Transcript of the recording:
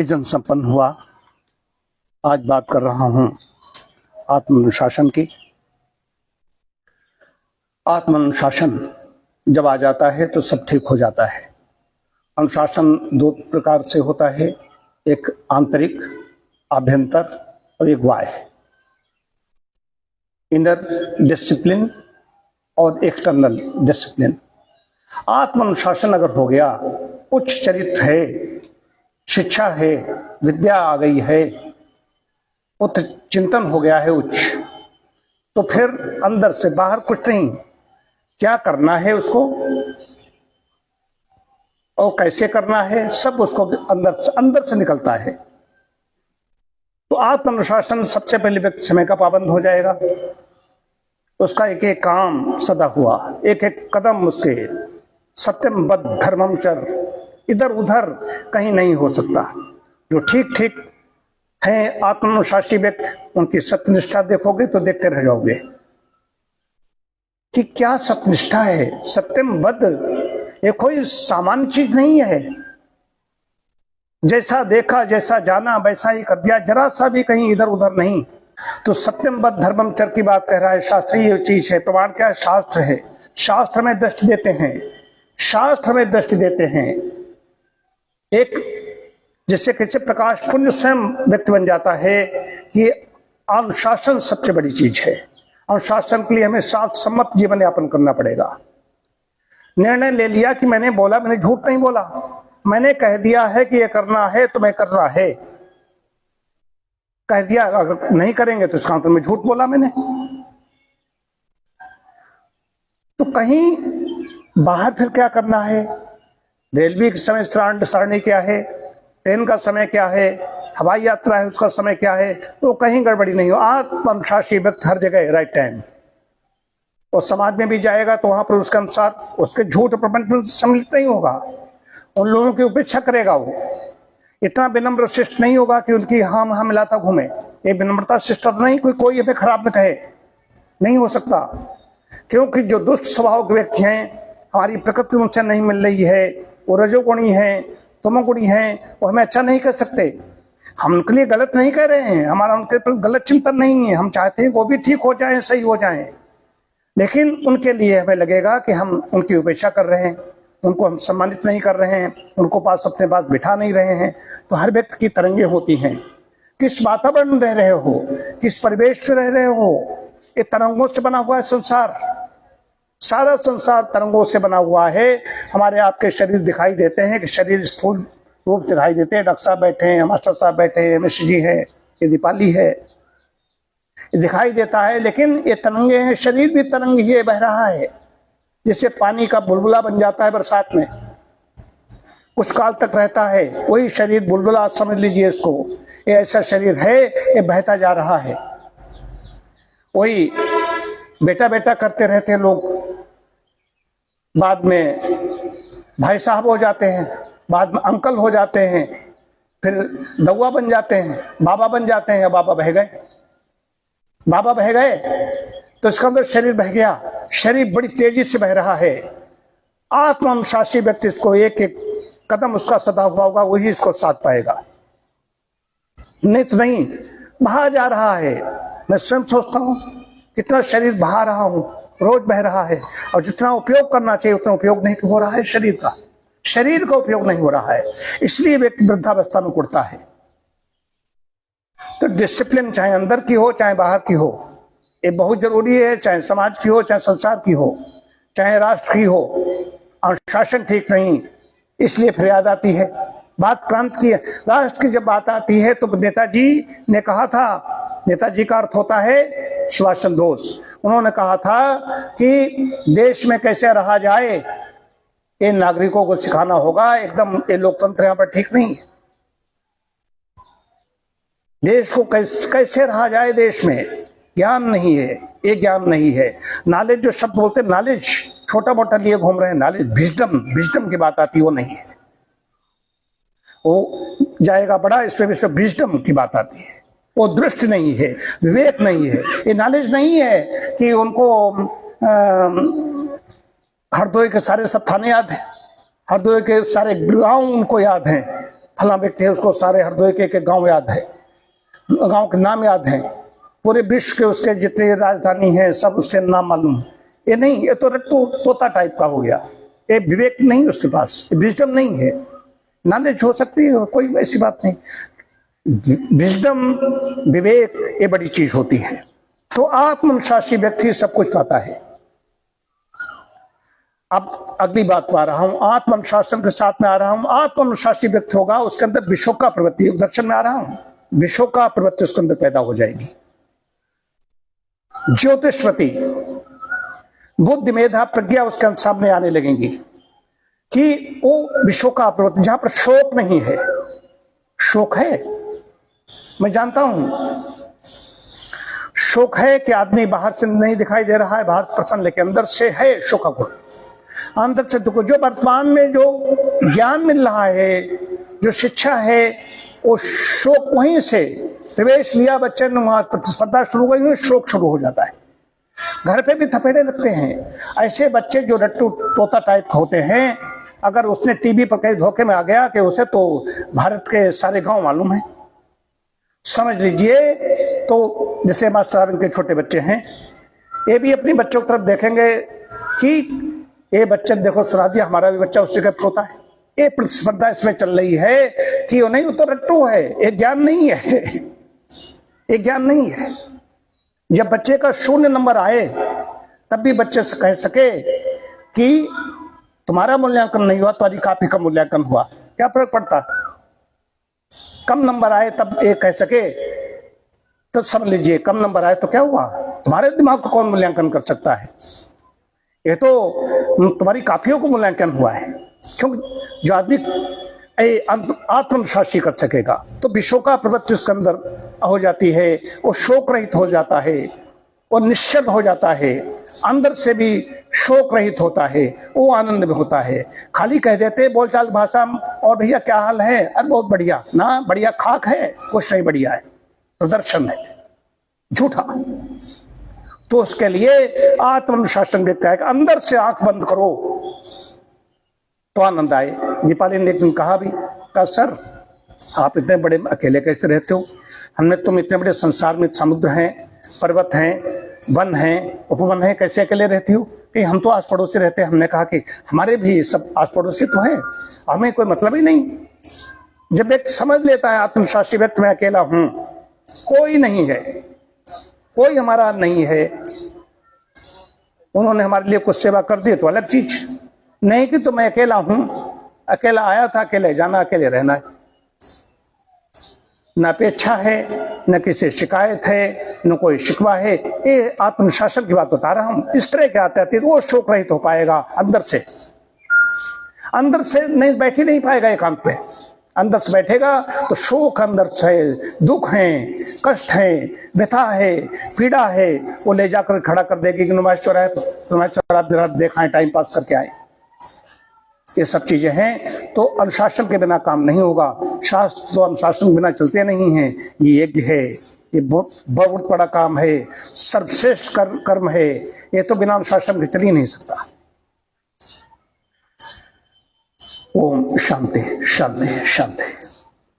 जन संपन्न हुआ। आज बात कर रहा हूं आत्मानुशासन की। आत्मानुशासन जब आ जाता है तो सब ठीक हो जाता है। अनुशासन दो प्रकार से होता है, एक आंतरिक आभ्यंतर और एक बाह्य, इनर डिसिप्लिन और एक्सटर्नल डिसिप्लिन। आत्मानुशासन अगर हो गया, उच्च चरित्र है, शिक्षा है, विद्या आ गई है, उच्च चिंतन हो गया है उच्च, तो फिर अंदर से बाहर कुछ नहीं, क्या करना है उसको और कैसे करना है सब उसको अंदर से निकलता है। तो आत्मानुशासन सबसे पहले व्यक्ति समय का पाबंद हो जाएगा। उसका एक एक काम सदा हुआ, एक एक कदम उसके सत्यम बद्ध धर्मम चर, इधर उधर कहीं नहीं हो सकता। जो ठीक ठीक हैं आत्मानुशासी व्यक्ति, उनकी सत्यनिष्ठा देखोगे तो देखते रह जाओगे कि क्या सत्यनिष्ठा है। सत्यम बद्ध ये कोई सामान्य चीज नहीं है। जैसा देखा जैसा जाना वैसा ही कर दिया, जरा सा भी कहीं इधर उधर नहीं। तो सत्यम बद्ध धर्मम चर की बात कह रहा है, शास्त्रीय चीज है। प्रमाण क्या है? शास्त्र है। शास्त्र में दृष्टि देते हैं, शास्त्र में दृष्टि देते हैं। एक जिससे कैसे प्रकाश पुण्य स्वयं व्यक्ति बन जाता है कि अनुशासन सबसे बड़ी चीज है। अनुशासन के लिए हमें साथ सम्मत जीवन यापन करना पड़ेगा। निर्णय ले लिया कि मैंने बोला, मैंने झूठ नहीं बोला, मैंने कह दिया है कि ये करना है तो मैं कर रहा है, कह दिया। अगर नहीं करेंगे तो इसका मतलब मैं झूठ बोला मैंने। तो कहीं बाहर फिर क्या करना है? रेलवे की समय सारणी क्या है, ट्रेन का समय क्या है, हवाई यात्रा है उसका समय क्या है, तो कहीं गड़बड़ी नहीं हो। आत्मानुशासी व्यक्ति हर जगह राइट टाइम। और समाज में भी जाएगा तो वहां पर उसके अनुसार उसके झूठ प्रपंच में सम्मिलित नहीं होगा, उन लोगों की उपेक्षा करेगा। वो इतना विनम्र शिष्ट नहीं होगा कि उनकी हाँ मिलाता घूमे। ये विनम्रता शिष्ट नहीं, कोई हमें खराब न कहे, नहीं हो सकता। क्योंकि जो दुष्ट स्वभाव के व्यक्ति हैं, हमारी प्रकृति उनसे नहीं मिल रही है, वो रजोगुणी है, तमोगुणी है, वो हमें अच्छा नहीं कर सकते। हम उनके लिए गलत नहीं कह रहे हैं, हमारा उनके पर गलत चिंतन नहीं है। हम चाहते हैं वो भी ठीक हो जाए, सही हो जाए, लेकिन उनके लिए हमें लगेगा कि हम उनकी उपेक्षा कर रहे हैं, उनको हम सम्मानित नहीं कर रहे हैं, उनको पास अपने पास बिठा नहीं रहे हैं। तो हर व्यक्ति की तरंगे होती हैं। किस वातावरण में रह रहे हो, किस परिवेश में रह रहे हो, ये तरंगों से बना हुआ है संसार। सारा संसार तरंगों से बना हुआ है। हमारे आपके शरीर दिखाई देते हैं कि शरीर स्थूल रूप दिखाई देते हैं। डॉक्टर साहब बैठे हैं, मास्टर साहब बैठे हैं, एमएस जी है, ये दीपाली है, ये दिखाई देता है, लेकिन ये तरंगे हैं। शरीर भी तरंग ही बह रहा है, जिससे पानी का बुलबुला बन जाता है बरसात में, कुछ काल तक रहता है। वही शरीर बुलबुला समझ लीजिए इसको। ये ऐसा शरीर है, ये बहता जा रहा है। वही बेटा बेटा करते रहते हैं लोग, बाद में भाई साहब हो जाते हैं, बाद में अंकल हो जाते हैं, फिर दौआ बन जाते हैं, बाबा बन जाते हैं। बाबा बह गए, बाबा बह गए तो इसका अंदर शरीर बह गया। शरीर बड़ी तेजी से बह रहा है। आत्मानुशासी व्यक्ति इसको एक एक कदम उसका सदा हुआ होगा, वही इसको साथ पाएगा, नहीं तो नहीं। बहा जा रहा है। मैं स्वयं सोचता हूं कितना शरीर बहा रहा हूं, रोज बह रहा है, और जितना उपयोग करना चाहिए उतना उपयोग नहीं हो रहा है। शरीर का उपयोग नहीं हो रहा है, इसलिए व्यक्ति वृद्धावस्था में कुड़ता है। तो डिसिप्लिन चाहे अंदर की हो चाहे बाहर की हो, ये बहुत जरूरी है। चाहे समाज की हो, चाहे संसार की हो, चाहे राष्ट्र की हो। अनुशासन ठीक नहीं, इसलिए फिर याद आती है बात क्रांति की। राष्ट्र की जब बात आती है तो नेताजी ने कहा था, नेताजी का अर्थ होता है सुभाष चंद्र बोस। उन्होंने कहा था कि देश में कैसे रहा जाए ये नागरिकों को सिखाना होगा। एकदम ये लोकतंत्र यहाँ पर ठीक नहीं है। देश को कैसे रहा जाए, देश में ज्ञान नहीं है, ये ज्ञान नहीं है। नॉलेज जो शब्द बोलते हैं, नॉलेज छोटा मोटा लिए घूम रहे हैं। नॉलेज विजडम की बात आती है, वो नहीं है। वो जाएगा बड़ा, इसमें भी सिर्फ विजडम की बात आती है। वो दृष्टि नहीं है, विवेक नहीं है, ये नॉलेज नहीं है कि उनको हरदोई के सारे सब थाने याद हैं, हरदोई के सारे गांव उनको याद हैं, फला व्यक्ति है, उसको सारे हरदोई के गांव याद है, गांव के नाम याद हैं, पूरे विश्व के उसके जितनी राजधानी है सब उसके नाम मालूम। ये नहीं, ये तो रट्टू तोता टाइप का हो गया। ये विवेक नहीं उसके पास, विजडम नहीं है। नॉलेज हो सकती है, कोई ऐसी बात नहीं, विजडम विवेक ये बड़ी चीज होती है। तो आत्मनुशासी व्यक्ति सब कुछ पाता है। अब अगली बात पर आ रहा हूं, आत्मनुशासन के साथ में आ रहा हूं। आत्मनुशासी व्यक्ति होगा, उसके अंदर विश्व का प्रवृत्ति, दर्शन में आ रहा हूं, विश्व का प्रवृत्ति उसके अंदर पैदा हो जाएगी। ज्योतिषवती बुद्धि मेधा प्रज्ञा उसके सामने आने लगेंगी कि वो विश्व का प्रवृत्ति, जहां पर शोक नहीं है। शोक है, मैं जानता हूं शोक है कि आदमी बाहर से नहीं दिखाई दे रहा है, बाहर प्रसन्न, लेकिन अंदर से है शोक का गुण, अंदर से दुख। जो वर्तमान में जो ज्ञान मिल रहा है, जो शिक्षा है, वो शोक वहीं से प्रवेश लिया बच्चे ने, वहां प्रतिस्पर्धा शुरू हो गई, शोक शुरू हो जाता है। घर पे भी थपेड़े लगते हैं। ऐसे बच्चे जो रट्टू तोता टाइप होते हैं, अगर उसने टीवी पर कहीं धोखे में आ गया कि उसे तो भारत के सारे गांव मालूम है, समझ लीजिए। तो जैसे मास्टर के छोटे बच्चे हैं, ये भी अपनी बच्चों की तरफ देखेंगे कि ये बच्चे देखो सुना दिया, हमारा भी बच्चा उससे कब होता है। ये प्रतिस्पर्धा इसमें चल रही है कि वो नहीं, वो तो रट्टू है, ये ज्ञान नहीं है, ये ज्ञान नहीं है। जब बच्चे का 0 नंबर आए तब भी बच्चे से कह सके कि तुम्हारा मूल्यांकन नहीं हुआ, तुम्हारी कॉपी का मूल्यांकन हुआ, क्या फर्क पड़ता। कम नंबर आए तब ये कह सके, तो समझ लीजिए कम नंबर आए तो क्या हुआ, तुम्हारे दिमाग को कौन मूल्यांकन कर सकता है, ये तो तुम्हारी कॉपियों को मूल्यांकन हुआ है। क्योंकि जो आदमी आत्मविश्वासी कर सकेगा तो विश्व का प्रवृत्ति उसके अंदर हो जाती है, वो शोक रहित हो जाता है, वो निश्चल हो जाता है, अंदर से भी शोक रहित होता है, वो आनंद में होता है। खाली कह देते बोलचाल भाषा, और भैया क्या हाल है, अरे बहुत बढ़िया ना, बढ़िया खाक है, कुछ नहीं बढ़िया है, प्रदर्शन है, झूठा। तो उसके लिए आत्मनुशासन व्यक्ति है, अंदर से आंख बंद करो तो आनंद आए। नेपाली ने एक दिन कहा भी, कहा सर आप इतने बड़े अकेले कैसे रहते हो, हमने तुम इतने बड़े संसार में समुद्र हैं, पर्वत हैं, वन हैं, उपवन हैं, कैसे अकेले रहती हो, कि हम तो आस पड़ोसी रहते हैं। हमने कहा कि हमारे भी सब आस पड़ोसी तो हैं, हमें कोई मतलब ही नहीं। जब एक समझ लेता है आत्मविश्वासी व्यक्ति मैं अकेला हूं, कोई नहीं है, कोई हमारा नहीं है, उन्होंने हमारे लिए कुछ सेवा कर दी तो अलग चीज, नहीं कि तो मैं अकेला हूं, अकेला आया था, अकेले जाना, अकेले रहना है, न अपेक्षा है, न किसी शिकायत है, न कोई शिकवा है। ये आत्मशासन की बात बता रहा हूं। इस तरह के आते आते वो शोक रहित हो पाएगा अंदर से, अंदर से नहीं बैठ ही नहीं पाएगा एकांत पे। अंदर से बैठेगा तो शोक अंदर से, दुख है, कष्ट है, व्यथा है, पीड़ा है, वो ले जाकर खड़ा कर देगी कि नुमाइश चौराहे तो नुमाइश चौराहा देखाएं, टाइम पास करके आए। ये सब चीजें हैं। तो अनुशासन के बिना काम नहीं होगा, शास्त्र तो अनुशासन के बिना चलते नहीं हैं। ये यज्ञ है, ये बहुत बड़ा काम है, सर्वश्रेष्ठ कर्म है, ये तो बिना अनुशासन के चल ही नहीं सकता। ओम शांति शांति शांति।